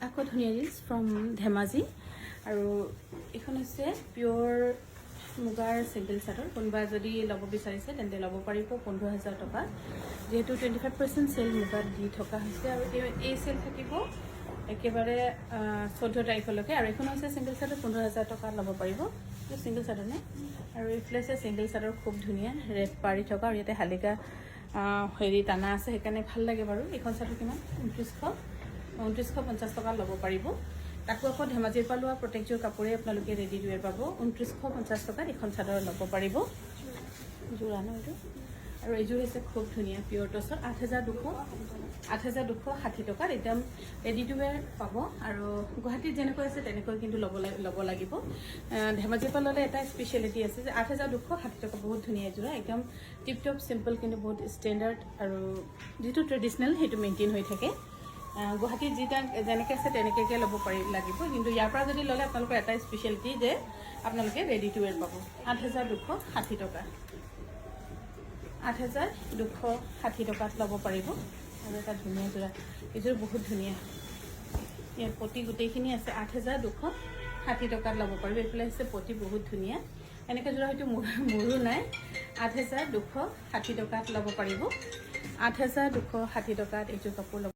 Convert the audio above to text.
আকৌ ধুনীয়া jeans from Dhemaji আৰু এইখন হৈছে পিয়ৰ মুগাৰ চিম্পল চাদৰ কোনোবা যদি ল'ব বিচাৰিছে তেন্তে ল'ব পাৰিব 15,000 টকা যেহেতু 25% চেল মুগাত দি থকা হৈছে আৰু এই চেল থাকিব একেবাৰে 14 তাৰিখলৈকে আৰু এখন হৈছে চিংগল চাদৰ 15,000 টকা ল'ব পাৰিব চিংগল চাদৰ নে আৰু এইফালে আছে চিংগল চাদৰ খুব ধুনীয়া ৰেড পাৰি থকা আৰু ইয়াতে হালিকা হেৰি টানা আছে সেইকাৰণে ভাল লাগে বাৰু এইখন চাদৰ কিমান 2950 টকা ল'ব পাৰিব তাকো আকৌ ধেমাজিৰ পৰা লোৱা প্ৰত্যেকযোৰ কাপোৰে আপোনালোকে ৰেডি টু ৱেৰ পাব 2950 টকাত এখন চাদৰ ল'ব পাৰিব যোৰা ন এইটো আৰু এইযোৰ হৈছে খুব ধুনীয়া পিয়ৰ টছৰ 8,260 টকাত একদম ৰেডি টু ৱেৰ পাব আৰু গুৱাহাটীত যেনেকৈ আছে তেনেকৈ কিন্তু ল'ব লাগিব ধেমাজিৰ পৰা ল'লে এটা স্পেচিয়েলিটি আছে যে 8,260 টকা বহুত ধুনীয়া এযোৰা একদম টিপ টপ চিম্পল কিন্তু বহুত ষ্টেণ্ডাৰ্ড আৰু যিটো ট্ৰেডিশ্যনেল সেইটো মেইনটেইন হৈ থাকে গুৱাহাটীত যিটা যেনেকৈ আছে তেনেকৈ ল'ব লাগিব কিন্তু ইয়াৰ পৰা যদি ল'লে আপোনালোকৰ এটা স্পেচিয়েলিটি যে আপোনালোকে ৰেডি টু ৱেৰ পাব 8,260 টকা 8,260 টকাত ল'ব পাৰিব আৰু এটা ধুনীয়া যোৰা এইযোৰ বহুত ধুনীয়া ইয়াৰ পতি গোটেইখিনি আছে 8,260 টকাত ল'ব পাৰিব এইফালে হৈছে পতি বহুত ধুনীয়া এনেকৈ যোৰা হয়তো মোৰো নাই 8,260 টকাত ল'ব পাৰিব 8,260 টকাত এইযোৰ কাপোৰ